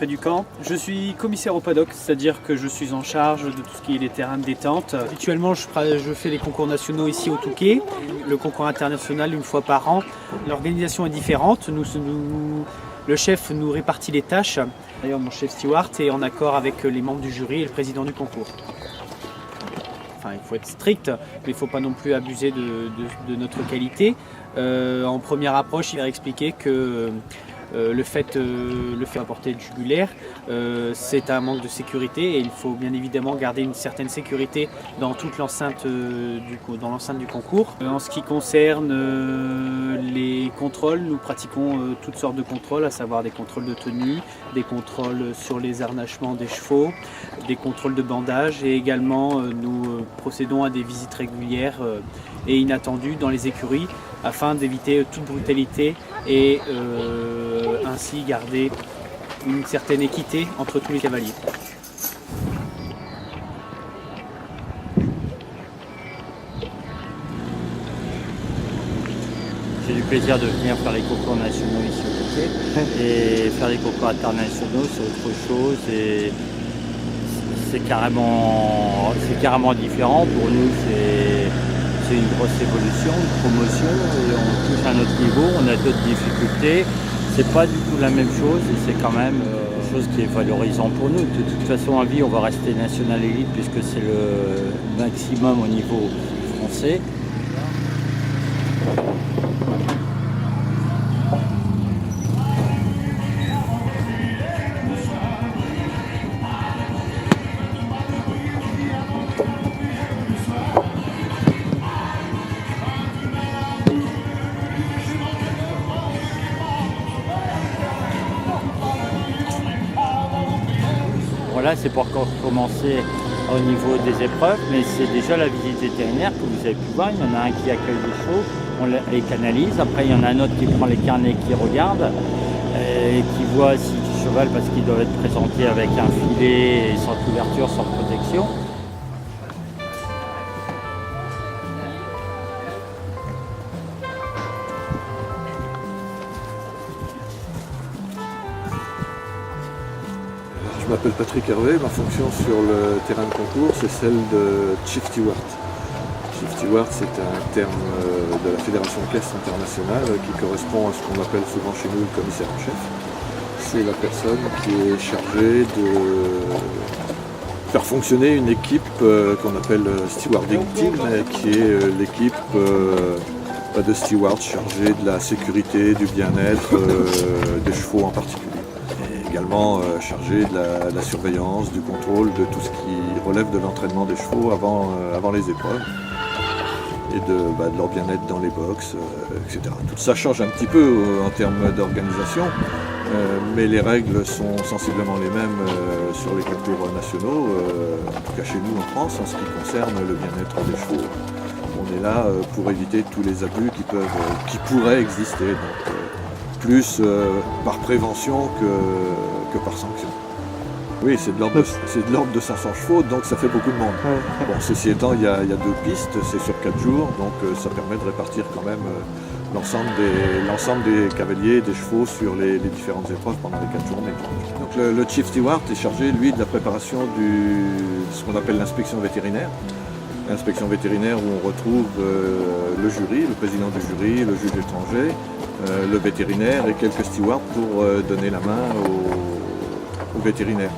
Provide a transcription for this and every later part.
près du camp. Je suis commissaire au paddock, c'est-à-dire que je suis en charge de tout ce qui est les terrains de détente. Habituellement, je fais les concours nationaux ici au Touquet, le concours international une fois par an. L'organisation est différente. Le chef nous répartit les tâches. D'ailleurs, mon chef steward est en accord avec les membres du jury et le président du concours. Enfin, il faut être strict, mais il ne faut pas non plus abuser de notre qualité. En première approche, il a expliqué que le fait d'apporter le jugulaire, c'est un manque de sécurité et il faut bien évidemment garder une certaine sécurité dans toute l'enceinte du concours. En ce qui concerne les contrôles, nous pratiquons toutes sortes de contrôles, à savoir des contrôles de tenue, des contrôles sur les harnachements des chevaux, des contrôles de bandage et également nous procédons à des visites régulières et inattendues dans les écuries afin d'éviter toute brutalité et ainsi garder une certaine équité entre tous les cavaliers. J'ai du plaisir de venir faire les concours nationaux ici au Touquet et faire les concours internationaux c'est autre chose et c'est carrément différent. Pour nous c'est une grosse évolution, une promotion et on touche à un autre niveau, on a d'autres difficultés. C'est pas du tout la même chose et c'est quand même quelque chose qui est valorisant pour nous. De toute façon à vie on va rester national élite puisque c'est le maximum au niveau français. Voilà, c'est pour commencer au niveau des épreuves, mais c'est déjà la visite vétérinaire que vous avez pu voir. Il y en a un qui accueille les chevaux, on les canalise. Après, il y en a un autre qui prend les carnets, qui regarde et qui voit si le cheval, parce qu'il doit être présenté avec un filet et sans couverture, sans protection. Je m'appelle Patrick Hervé, ma fonction sur le terrain de concours c'est celle de Chief Steward. Chief Steward c'est un terme de la Fédération équestre internationale qui correspond à ce qu'on appelle souvent chez nous le commissaire en chef. C'est la personne qui est chargée de faire fonctionner une équipe qu'on appelle Stewarding Team, qui est l'équipe de stewards chargée de la sécurité, du bien-être des chevaux en particulier. Également chargé de la surveillance, du contrôle de tout ce qui relève de l'entraînement des chevaux avant les épreuves et de leur bien-être dans les box, etc. Tout ça change un petit peu en termes d'organisation, mais les règles sont sensiblement les mêmes sur les concours nationaux, en tout cas chez nous en France, en ce qui concerne le bien-être des chevaux. On est là pour éviter tous les abus qui pourraient exister. Donc, plus par prévention que par sanction. Oui, c'est de l'ordre de 500 chevaux, donc ça fait beaucoup de monde. Bon, ceci étant, il y a 2 pistes, c'est sur 4 jours, donc ça permet de répartir quand même l'ensemble des cavaliers et des chevaux sur les différentes épreuves pendant les 4 journées. Donc le Chief Steward est chargé, lui, de la préparation de ce qu'on appelle l'inspection vétérinaire. L'inspection vétérinaire où on retrouve le jury, le président du jury, le juge étranger, le vétérinaire et quelques stewards pour donner la main au vétérinaire.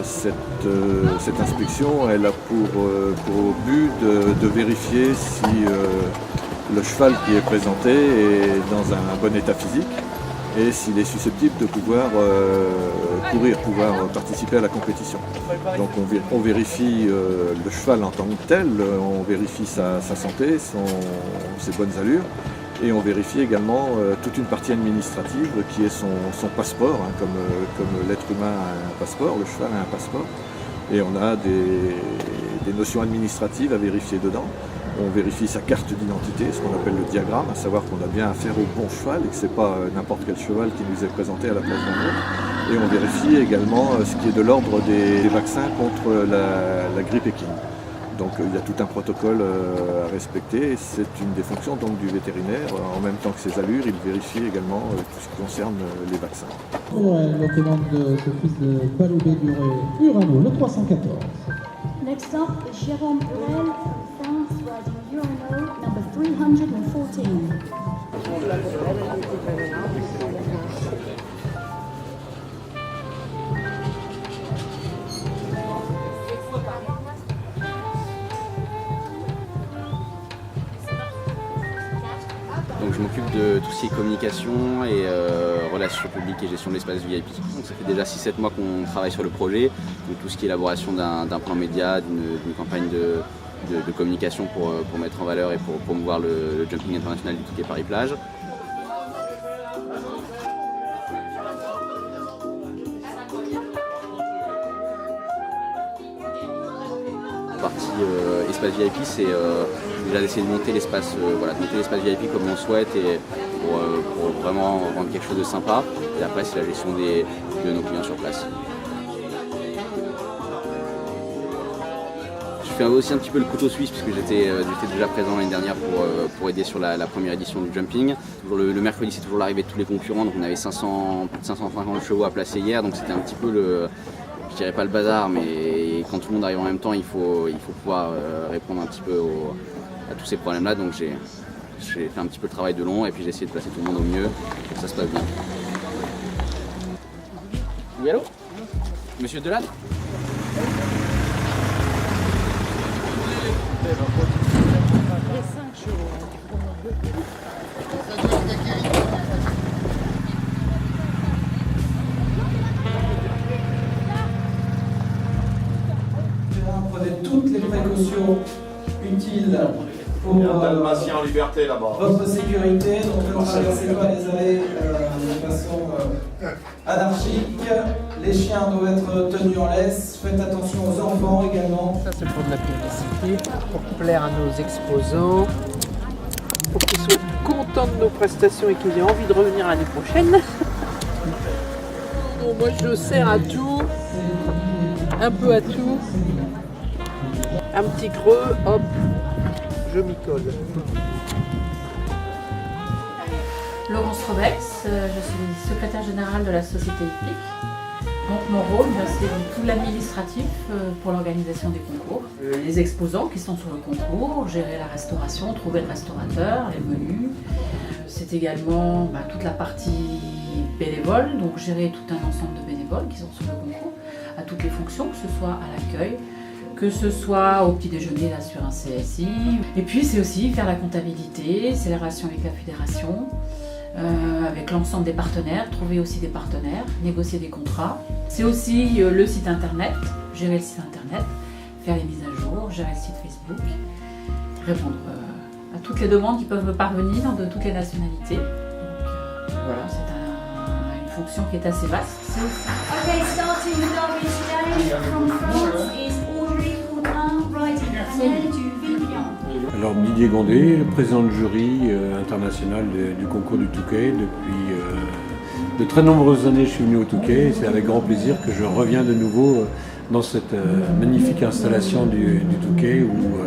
Cette inspection, elle a pour but de vérifier si le cheval qui est présenté est dans un bon état physique et s'il est susceptible de pouvoir courir, pouvoir participer à la compétition. Donc on vérifie le cheval en tant que tel, on vérifie sa santé, ses bonnes allures, et on vérifie également toute une partie administrative qui est son passeport, hein, comme l'être humain a un passeport, le cheval a un passeport, et on a des notions administratives à vérifier dedans. On vérifie sa carte d'identité, ce qu'on appelle le diagramme, à savoir qu'on a bien affaire au bon cheval et que ce n'est pas n'importe quel cheval qui nous est présenté à la place d'un autre. Et on vérifie également ce qui est de l'ordre des vaccins contre la grippe équine. Donc il y a tout un protocole à respecter. C'est une des fonctions donc, du vétérinaire. En même temps que ses allures, il vérifie également tout ce qui concerne les vaccins. La commande de ce fils de Palobé Urano, le 314. Next up is Jérôme Burel from France riding Urano number 314. Donc je m'occupe de tout ce qui est communication et relations publiques et gestion de l'espace VIP. Donc ça fait déjà 6-7 mois qu'on travaille sur le projet, donc tout ce qui est élaboration d'un plan média, d'une campagne de communication pour mettre en valeur et pour promouvoir le jumping international du Touquet Paris-Plage. La partie espace VIP, c'est déjà d'essayer de monter l'espace VIP comme on souhaite et pour vraiment rendre quelque chose de sympa. Et après, c'est la gestion de nos clients sur place. Je fais aussi un petit peu le couteau suisse puisque j'étais déjà présent l'année dernière pour aider sur la première édition du jumping. Le mercredi, c'est toujours l'arrivée de tous les concurrents, donc on avait plus de 550 chevaux à placer hier, donc c'était un petit peu je dirais pas le bazar, mais quand tout le monde arrive en même temps, il faut pouvoir répondre un petit peu à tous ces problèmes-là. Donc j'ai fait un petit peu le travail de long et puis j'ai essayé de placer tout le monde au mieux pour que ça se passe bien. Oui, allô ? Monsieur Delattre ? Prenez toutes les précautions utiles pour Dalmatien en liberté là-bas. votre sécurité. Donc ne traversez pas les allées de façon anarchique. Les chiens doivent être tenus en laisse. Faites attention aux enfants également. Ça c'est pour de la publicité, pour plaire à nos exposants, pour qu'ils soient contents de nos prestations et qu'ils aient envie de revenir l'année prochaine. Bon, moi je sers à tout, un peu à tout. Un petit creux, hop, je m'y colle. Laurence Robex, je suis secrétaire générale de la Société hippique. Donc mon rôle, c'est tout l'administratif pour l'organisation des concours. Les exposants qui sont sur le concours, gérer la restauration, trouver le restaurateur, les menus. C'est également toute la partie bénévole, donc gérer tout un ensemble de bénévoles qui sont sur le concours, à toutes les fonctions, que ce soit à l'accueil, que ce soit au petit déjeuner là sur un CSI. Et puis c'est aussi faire la comptabilité, c'est les relations avec la fédération, avec l'ensemble des partenaires, trouver aussi des partenaires, négocier des contrats. C'est aussi le site internet, gérer le site internet, faire les mises à jour, gérer le site Facebook, répondre à toutes les demandes qui peuvent me parvenir de toutes les nationalités. Donc voilà, c'est une fonction qui est assez vaste. Okay, starting with our race today from France is Audrey Coudrin riding Annelle du Villion. Alors Didier Gondé, le président de jury international du concours du Touquet. Depuis de très nombreuses années, je suis venu au Touquet et c'est avec grand plaisir que je reviens de nouveau dans cette magnifique installation du Touquet où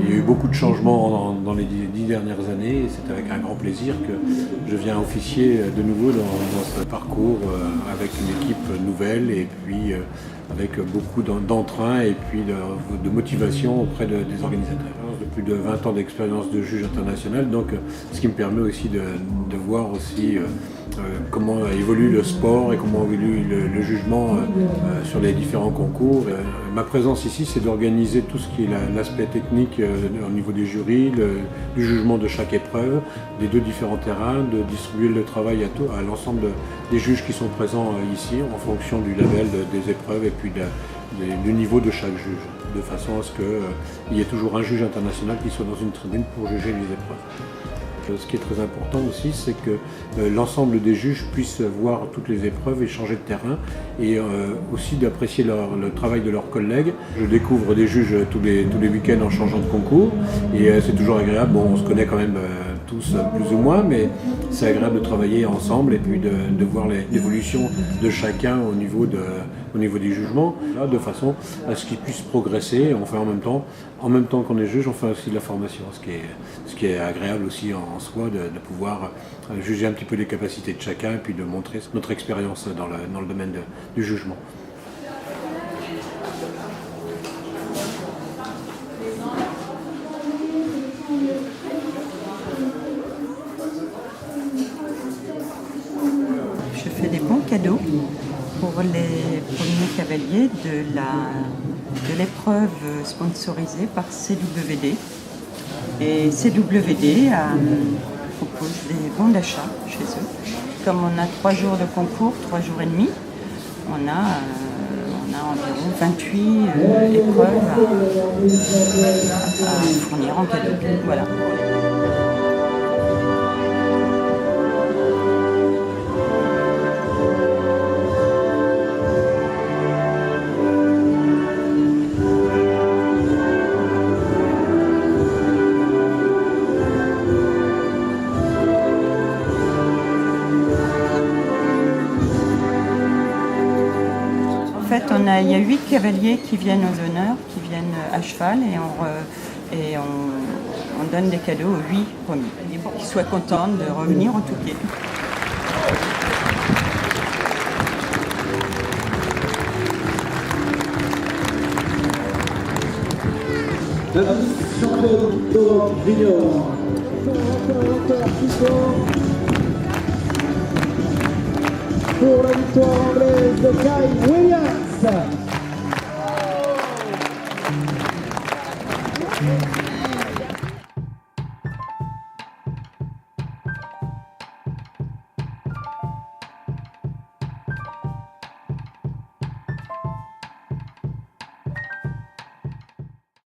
il y a eu beaucoup de changements dans les 10 dernières années et c'est avec un grand plaisir que je viens officier de nouveau dans ce parcours avec une équipe nouvelle et puis avec beaucoup d'entrain et puis de motivation auprès des organisateurs. De plus de 20 ans d'expérience de juge international, donc ce qui me permet aussi de voir aussi comment évolue le sport et comment évolue le jugement sur les différents concours. Ma présence ici, c'est d'organiser tout ce qui est l'aspect technique au niveau des jurys, du jugement de chaque épreuve, des deux différents terrains, de distribuer le travail à l'ensemble des juges qui sont présents ici en fonction du label des épreuves et puis du niveau de chaque juge, de façon à ce qu'il y ait toujours un juge international qui soit dans une tribune pour juger les épreuves. Ce qui est très important aussi, c'est que l'ensemble des juges puissent voir toutes les épreuves et changer de terrain et aussi d'apprécier le travail de leurs collègues. Je découvre des juges tous les week-ends en changeant de concours et c'est toujours agréable. Bon, on se connaît quand même tous plus ou moins, mais c'est agréable de travailler ensemble et puis de voir l'évolution de chacun au niveau des jugements, là, de façon à ce qu'ils puissent progresser. On fait en même temps qu'on est juge, on fait aussi de la formation, ce qui est agréable aussi en soi de pouvoir juger un petit peu les capacités de chacun et puis de montrer notre expérience dans le domaine du jugement. Je fais des bons cadeaux pour les premiers cavaliers de l'épreuve sponsorisée par CWD. Et CWD propose des bons d'achat chez eux. Comme on a 3 jours de concours, 3 jours et demi, on a environ 28 épreuves à fournir en cadeau. Voilà. En fait, il y a 8 cavaliers qui viennent aux honneurs, qui viennent à cheval et on donne des cadeaux aux 8 premiers pour qu'ils soient contents de revenir au Touquet. Jean-Claude Doran Junior. Pour la victoire anglaise de Kai Williams.